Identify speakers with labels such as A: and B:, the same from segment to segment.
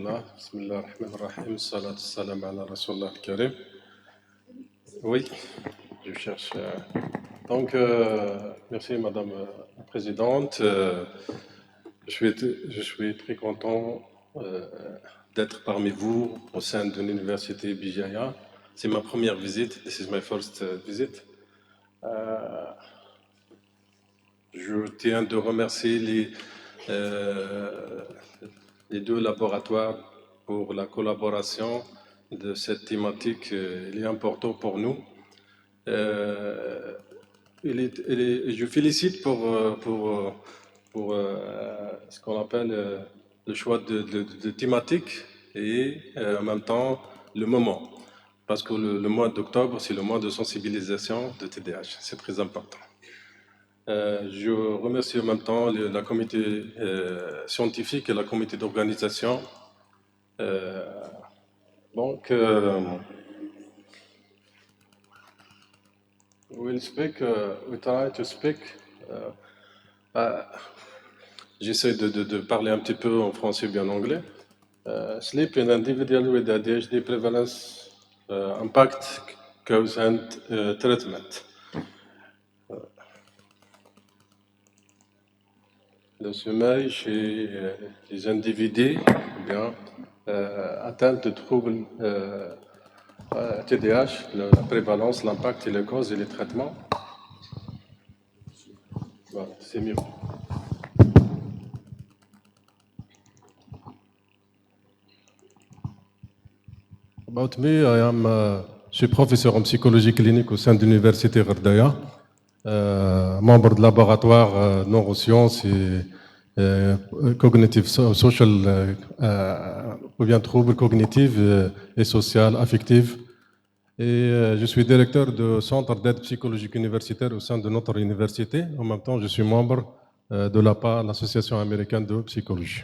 A: Bismillah ar-Rahman ar-Rahim, salat salam ala Rasulullah al-Karim. Oui, je cherche. Donc, merci Madame la Présidente. Je suis très content d'être parmi vous au sein de l'Université Bijaya. C'est ma première visite. This is my first visit. Je tiens de remercier les deux laboratoires pour la collaboration de cette thématique. Il est important pour nous. Je félicite pour ce qu'on appelle le choix de thématique et en même temps le moment. Parce que le mois d'octobre, c'est le mois de sensibilisation de TDAH. C'est très important. Je remercie en même temps la comité scientifique et la comité d'organisation. Donc, we try to speak. J'essaie de parler un petit peu en français ou bien en anglais. Sleep in individual with ADHD prevalence, impact, cause and treatment. Le sommeil chez les individus bien, atteints de troubles TDAH, la prévalence, l'impact et les causes et les traitements. Voilà, c'est mieux. About me, je suis professeur en psychologie clinique au sein de l'université Gherdaya, membre de laboratoire neurosciences et cognitive social, ou bien troubles cognitifs et social affectifs. Et je suis directeur du centre d'aide psychologique universitaire au sein de notre université. En même temps, je suis membre de l'APA, l'Association américaine de psychologie.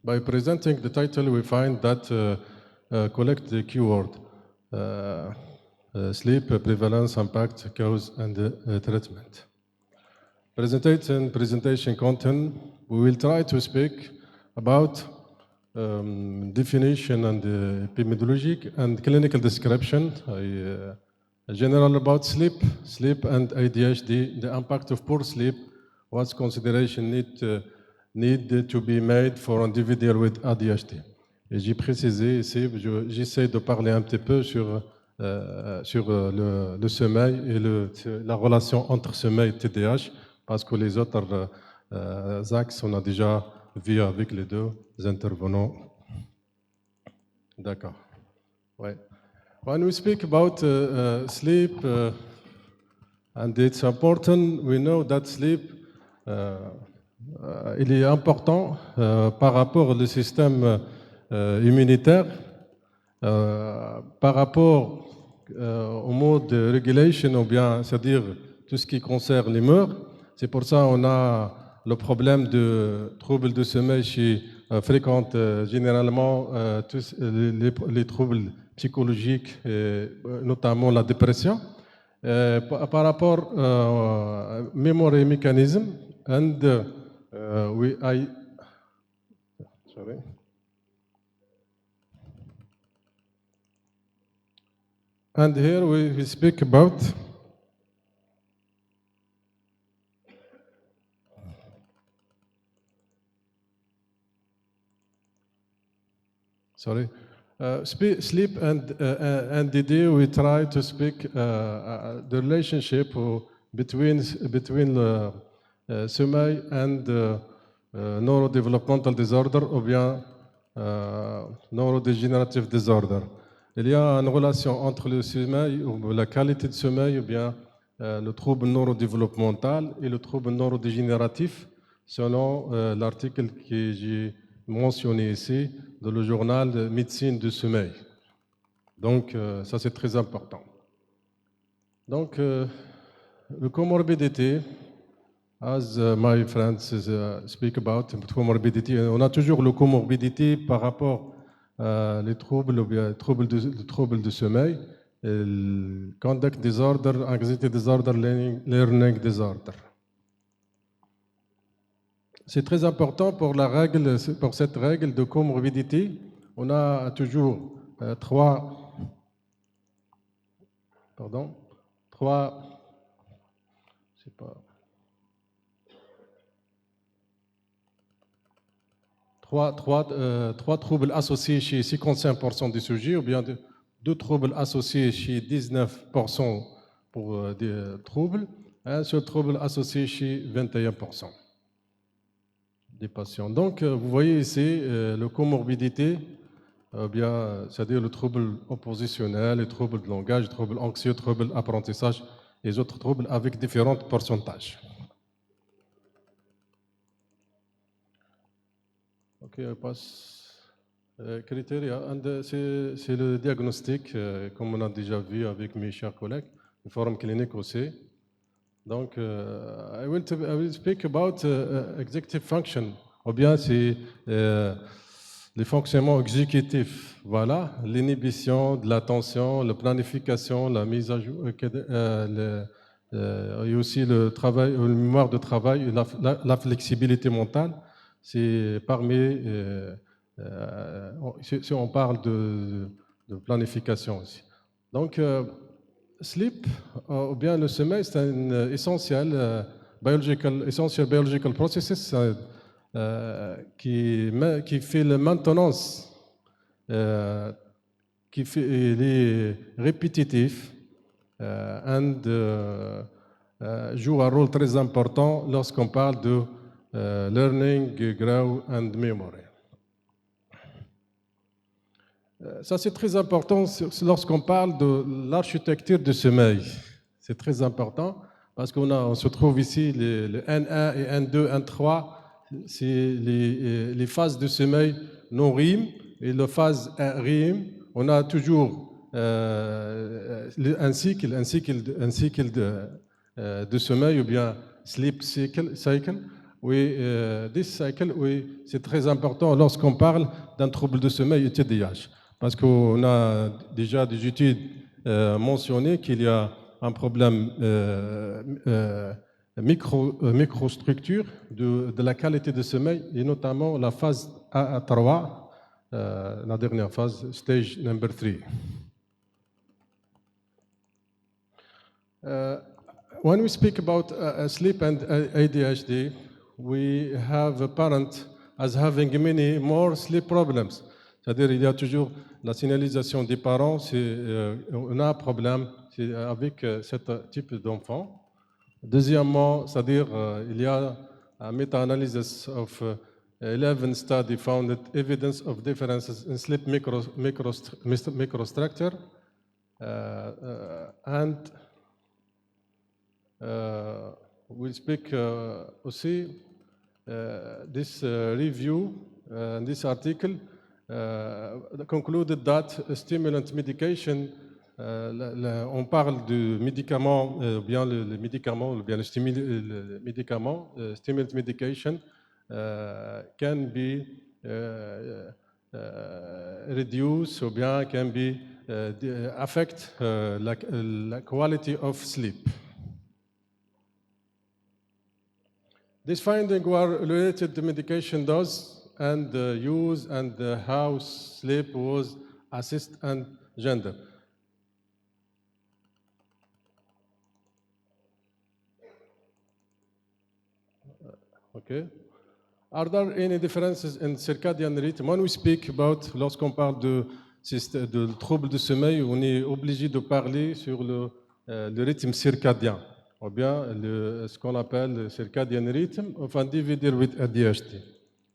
A: By presenting the title, we find that collect the keyword sleep, prevalence, impact, cause, and treatment. Presentation content, we will try to speak about definition and epidemiologic and clinical description, general about sleep and ADHD, the impact of poor sleep, what consideration need to be made for individual with ADHD. Et j'ai précisé ici, j'essaie de parler un petit peu sur le sommeil et la relation entre sommeil et TDAH, parce que les autres axes, on a déjà vu avec les deux intervenants. D'accord. Ouais. When we speak about sleep, and it's important, we know that sleep, il est important par rapport au système immunitaire, par rapport au mode de régulation, ou bien, c'est-à-dire tout ce qui concerne l'humeur. C'est pour ça qu'on a le problème de troubles de sommeil qui fréquentent généralement tous les troubles psychologiques, notamment la dépression. Par rapport memory mechanism, and sorry. And here we speak about sleep and NDD. We try to speak the relationship between sommeil and neurodevelopmental disorder ou bien neurodegenerative disorder. Il y a une relation entre le sommeil ou la qualité de sommeil ou bien le trouble neurodéveloppemental et le trouble neurodégénératif selon l'article que j'ai mentionné ici dans le journal de médecine du sommeil. Donc ça c'est très important. Donc le comorbidité, as my friends speak about comorbidity, on a toujours le comorbidité par rapport les troubles de sommeil, conduct disorder, anxiety disorder, learning disorder. c'est très important pour pour cette règle de comorbidité. On a toujours trois, je sais pas, trois troubles associés chez 55% des sujets, ou bien deux troubles associés chez 19% pour des troubles, un seul trouble associé chez 21% des patients. Donc, vous voyez ici le comorbidité, c'est-à-dire le trouble oppositionnel, les troubles de langage, les troubles anxieux, les troubles d'apprentissage, les autres troubles avec différents pourcentages. Ok, on passe. Criteria, c'est le diagnostic, comme on a déjà vu avec mes chers collègues, une forme clinique aussi. Donc, I will speak about executive function, ou bien c'est les fonctionnements exécutifs. Voilà, l'inhibition de l'attention, la planification, la mise à jour, et aussi le travail, le mémoire de travail, et la flexibilité mentale. C'est parmi, si on parle de planification aussi. Donc, sleep, ou bien le sommeil, c'est un essentiel biological processes qui fait la maintenance, qui fait, il est répétitif et joue un rôle très important lorsqu'on parle de learning, grow and memory. Ça, c'est très important lorsqu'on parle de l'architecture du sommeil. C'est très important parce qu'on se trouve ici le N1 et N2, N3, c'est les phases de sommeil non REM et la phase REM. On a toujours un cycle de sommeil ou bien sleep cycle. Oui, this cycle, oui, c'est très important lorsqu'on parle d'un trouble de sommeil et TDAH. Parce qu'on a déjà des études mentionnées qu'il y a un problème microstructure de la qualité de sommeil et notamment la phase A3, la dernière phase, stage number 3. When we speak about sleep and ADHD, we have a parent as having many more sleep problems. C'est-à-dire il y a toujours la signalisation des parents, on a un problème avec ce type d'enfant. Deuxièmement, c'est-à-dire il y a un meta-analysis of 11 studies found evidence of differences in sleep microstructure and we'll speak aussi this review, this article concluded that stimulant medication, on parle de médicaments, bien le médicament, bien le médicament, stimulant medication can be reduce ou bien can be affect la quality of sleep. These findings were related to medication dose and use and how sleep was assessed and gender. Okay. Are there any differences in circadian rhythm? When we speak about, lorsqu'on parle de troubles de sommeil, on est obligé de parler sur le rythme circadien, ou bien ce qu'on appelle le circadian rhythm of individual with ADHD.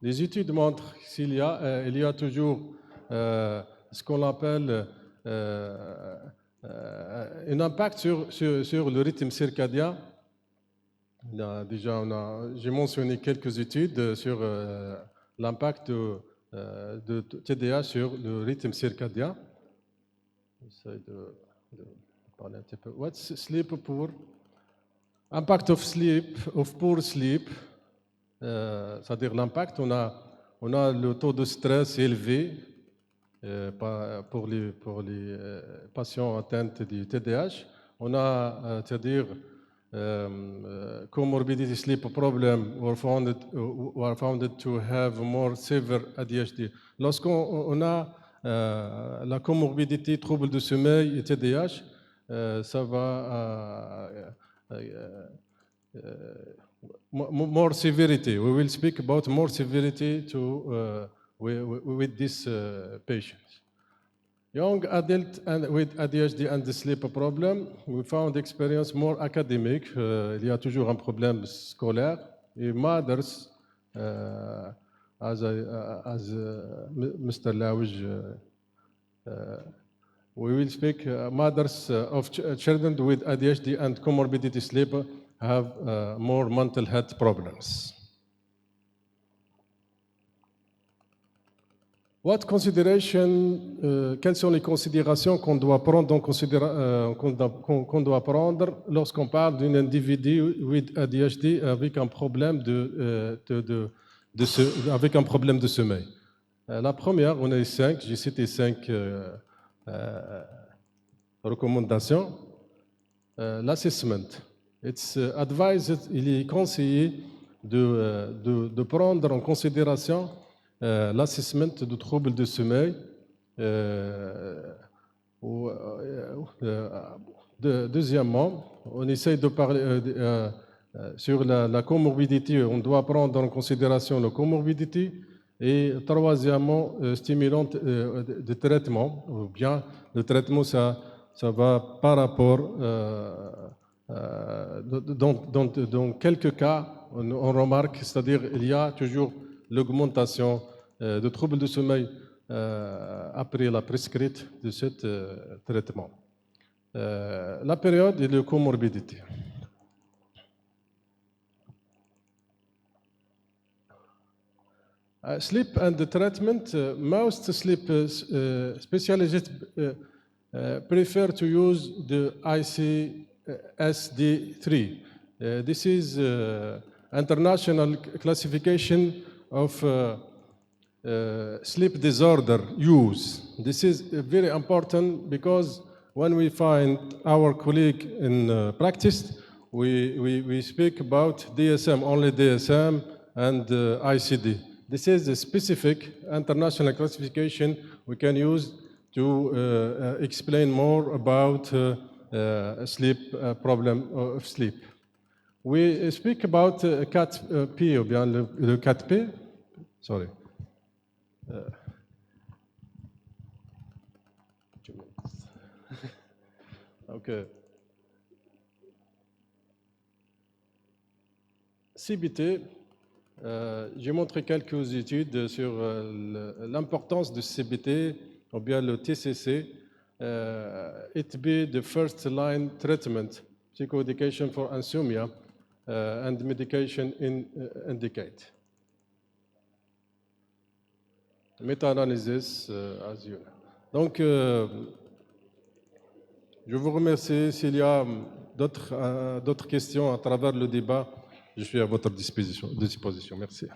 A: Les études montrent qu'il y a toujours ce qu'on appelle un impact sur le rythme circadien. J'ai mentionné quelques études sur l'impact de TDAH sur le rythme circadien. J'essaie de parler un petit peu. What's sleep poor? Impact of sleep, of poor sleep, c'est-à-dire l'impact, on a le taux de stress élevé pour les patients atteints du TDAH. On a, c'est-à-dire comorbidity sleep problem were found to have more severe ADHD. Lorsqu'on a la comorbidité, trouble de sommeil et TDAH, ça va more severity. We will speak about more severity with this patient. Young adult and with ADHD and the sleep problem, we found experience more academic. Il y a toujours un problème scolaire. Et mothers, as Mr. Lawj, we will speak, mothers of children with ADHD and comorbidity sleep have more mental health problems. What consideration, quelles sont les considérations qu'on doit prendre lorsqu'on parle d'un individu with ADHD avec un problème avec un problème de sommeil? La première, on a eu 5, j'ai cité 5 recommandations. L'assessment. It's advised, il est conseillé de prendre en considération l'assessment de troubles de sommeil. Deuxièmement, on essaye de parler sur la comorbidité. On doit prendre en considération la comorbidité. Et troisièmement, stimulant de traitement. Ou bien le traitement, ça va par rapport. Dans quelques cas, on remarque, c'est-à-dire il y a toujours l'augmentation de troubles de sommeil après la prescrite de ce traitement. La période et la comorbidité. Sleep and the treatment, most sleep specialists prefer to use the ICSD-3. This is international classification of sleep disorder use. This is very important because when we find our colleague in practice, we speak about DSM, only DSM and ICD. This is a specific international classification we can use to explain more about sleep problem of sleep. We speak about CAT-P, ou bien le CAT-P. Sorry. Okay. CBT, j'ai montré quelques études sur l'importance de CBT, ou bien le TCC. It be the first line treatment, psychoeducation for insomnia, and medication indicate. Meta-analysis, as you know. Donc, je vous remercie. S'il y a d'autres questions à travers le débat, je suis à votre disposition. Merci.